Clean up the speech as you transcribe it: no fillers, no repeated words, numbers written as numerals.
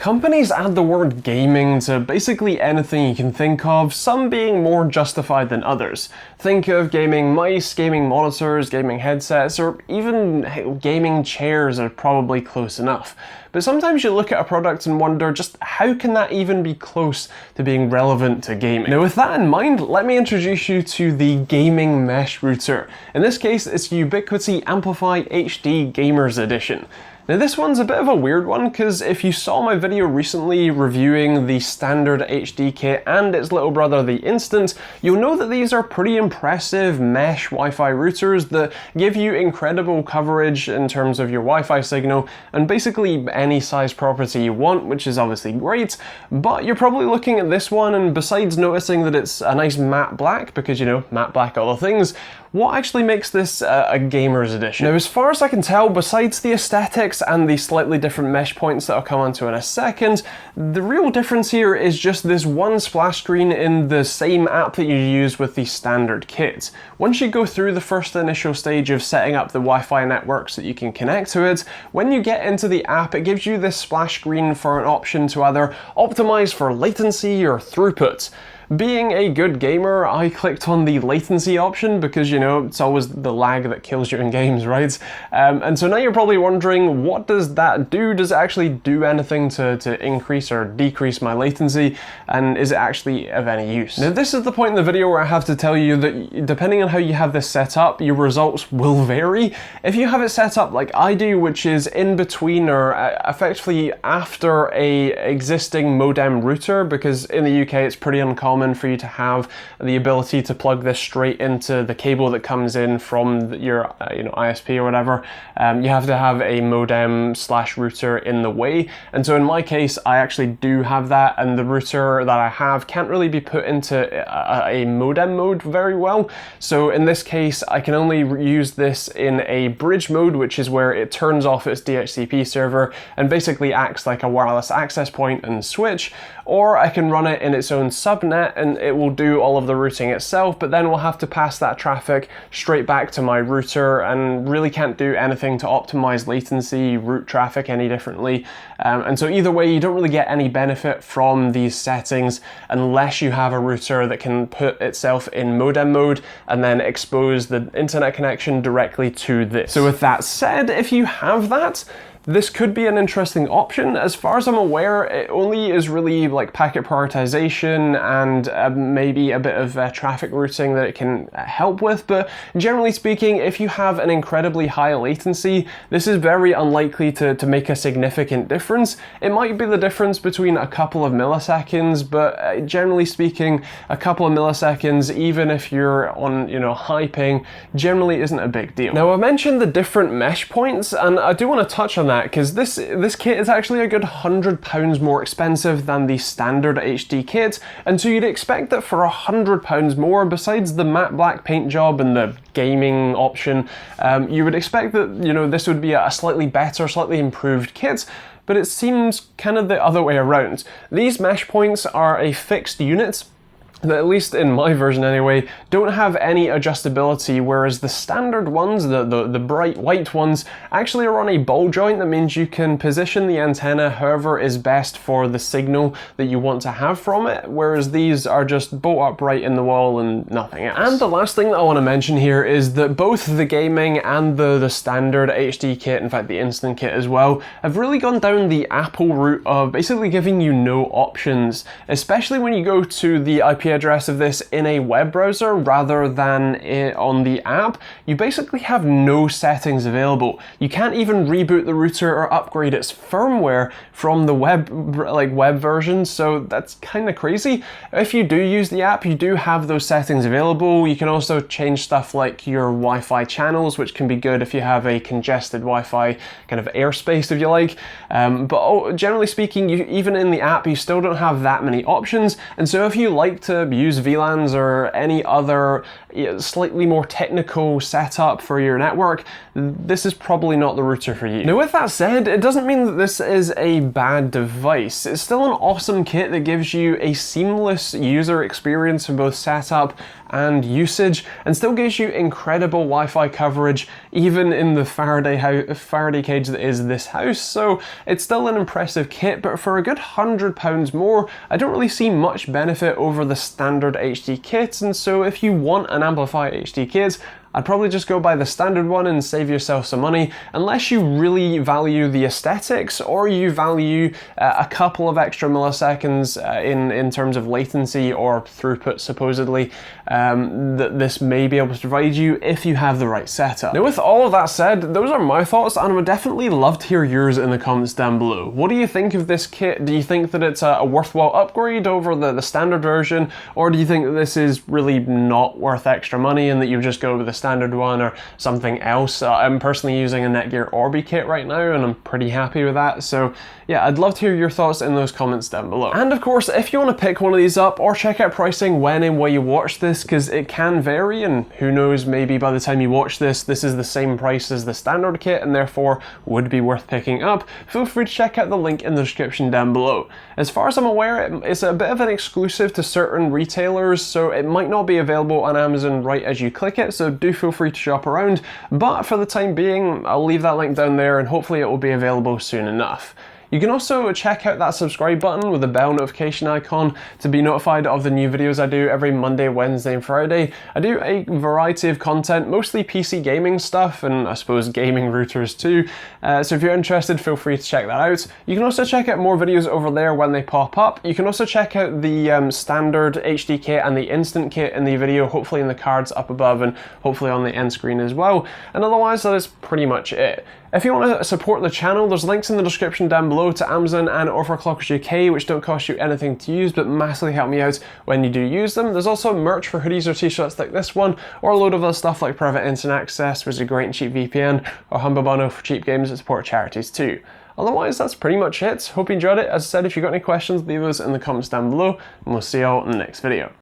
Companies add the word gaming to basically anything you can think of, some being more justified than others. Think of gaming mice, gaming monitors, gaming headsets, or even gaming chairs are probably close enough. But sometimes you look at a product and wonder just how can that even be close to being relevant to gaming? Now with that in mind, let me introduce you to the gaming mesh router. In this case, it's Ubiquiti AmpliFi HD GAMERS EDITION. Now this one's a bit of a weird one because if you saw my video recently reviewing the standard HD kit and its little brother the Instant, you'll know that these are pretty impressive mesh Wi-Fi routers that give you incredible coverage in terms of your Wi-Fi signal and basically any size property you want, which is obviously great, but you're probably looking at this one and besides noticing that it's a nice matte black, because you know, matte black all the things, what actually makes this a gamer's edition? Now as far as I can tell, besides the aesthetics and the slightly different mesh points that I'll come onto in a second, the real difference here is just this one splash screen in the same app that you use with the standard kit. Once you go through the first initial stage of setting up the Wi-Fi networks that you can connect to it, when you get into the app it gives you this splash screen for an option to either optimize for latency or throughput. Being a good gamer, I clicked on the latency option because, you know, it's always the lag that kills you in games, right? And so now you're probably wondering, what does that do? Does it actually do anything to increase or decrease my latency? And is it actually of any use? Now, this is the point in the video where I have to tell you that depending on how you have this set up, your results will vary. If you have it set up like I do, which is in between or effectively after a existing modem router, because in the UK it's pretty uncommon for you to have the ability to plug this straight into the cable that comes in from your ISP or whatever. You have to have a modem / router in the way, and so in my case I actually do have that, and the router that I have can't really be put into a modem mode very well. So in this case I can only use this in a bridge mode, which is where it turns off its DHCP server and basically acts like a wireless access point and switch, or I can run it in its own subnet and it will do all of the routing itself, but then we'll have to pass that traffic straight back to my router and really can't do anything to optimize latency, route traffic any differently. And so either way, you don't really get any benefit from these settings unless you have a router that can put itself in modem mode and then expose the internet connection directly to this. So with that said, if you have that, this could be an interesting option. As far as I'm aware, it only is really like packet prioritization and maybe a bit of traffic routing that it can help with, but generally speaking, if you have an incredibly high latency, this is very unlikely to make a significant difference. It might be the difference between a couple of milliseconds, but generally speaking, a couple of milliseconds, even if you're on high ping, generally isn't a big deal. Now I mentioned the different mesh points, and I do want to touch on that because this kit is actually a good £100 more expensive than the standard HD kit, and so you'd expect that for £100 more, besides the matte black paint job and the gaming option, you would expect that this would be a slightly better, slightly improved kit. But it seems kind of the other way around. These mesh points are a fixed unit that, at least in my version anyway, don't have any adjustability, whereas the standard ones, the bright white ones, actually are on a ball joint. That means you can position the antenna however is best for the signal that you want to have from it, whereas these are just bolt upright in the wall and nothing else. And the last thing that I want to mention here is that both the gaming and the standard HD kit, in fact the Instant kit as well, have really gone down the Apple route of basically giving you no options, especially when you go to the IP address of this in a web browser rather than on the app. You basically have no settings available. You can't even reboot the router or upgrade its firmware from the web version, so that's kind of crazy. If you do use the app, you do have those settings available. You can also change stuff like your Wi-Fi channels, which can be good if you have a congested Wi-Fi kind of airspace, if you like. But generally speaking, even in the app, you still don't have that many options, and so if you like to use VLANs or any other slightly more technical setup for your network, this is probably not the router for you. Now with that said, it doesn't mean that this is a bad device. It's still an awesome kit that gives you a seamless user experience in both setup and usage, and still gives you incredible Wi-Fi coverage even in the Faraday cage that is this house, so it's still an impressive kit, but for a good £100 more, I don't really see much benefit over the standard HD kits, and so if you want an AmpliFi HD kit, I'd probably just go buy the standard one and save yourself some money, unless you really value the aesthetics or you value a couple of extra milliseconds in terms of latency or throughput, supposedly, that this may be able to provide you if you have the right setup. Now, with all of that said, those are my thoughts, and I would definitely love to hear yours in the comments down below. What do you think of this kit? Do you think that it's a worthwhile upgrade over the standard version, or do you think that this is really not worth extra money and that you just go with the standard one or something else? I'm personally using a Netgear Orbi kit right now, and I'm pretty happy with that, so yeah, I'd love to hear your thoughts in those comments down below. And of course, if you want to pick one of these up or check out pricing when and where you watch this, because it can vary, and who knows, maybe by the time you watch this, this is the same price as the standard kit and therefore would be worth picking up, feel free to check out the link in the description down below. As far as I'm aware, it's a bit of an exclusive to certain retailers, so it might not be available on Amazon right as you click it, so do feel free to shop around, but for the time being, I'll leave that link down there and hopefully it will be available soon enough. You can also check out that subscribe button with the bell notification icon to be notified of the new videos I do every Monday, Wednesday, and Friday. I do a variety of content, mostly PC gaming stuff, and I suppose gaming routers too. So if you're interested, feel free to check that out. You can also check out more videos over there when they pop up. You can also check out the standard HD kit and the instant kit in the video, hopefully in the cards up above and hopefully on the end screen as well. And otherwise, that is pretty much it. If you want to support the channel, there's links in the description down below to Amazon and Overclockers UK, which don't cost you anything to use, but massively help me out when you do use them. There's also merch for hoodies or t-shirts like this one, or a load of other stuff like private internet access, which is a great and cheap VPN, or Humble Bundle for cheap games that support charities too. Otherwise, that's pretty much it. Hope you enjoyed it. As I said, if you've got any questions, leave those in the comments down below, and we'll see you all in the next video.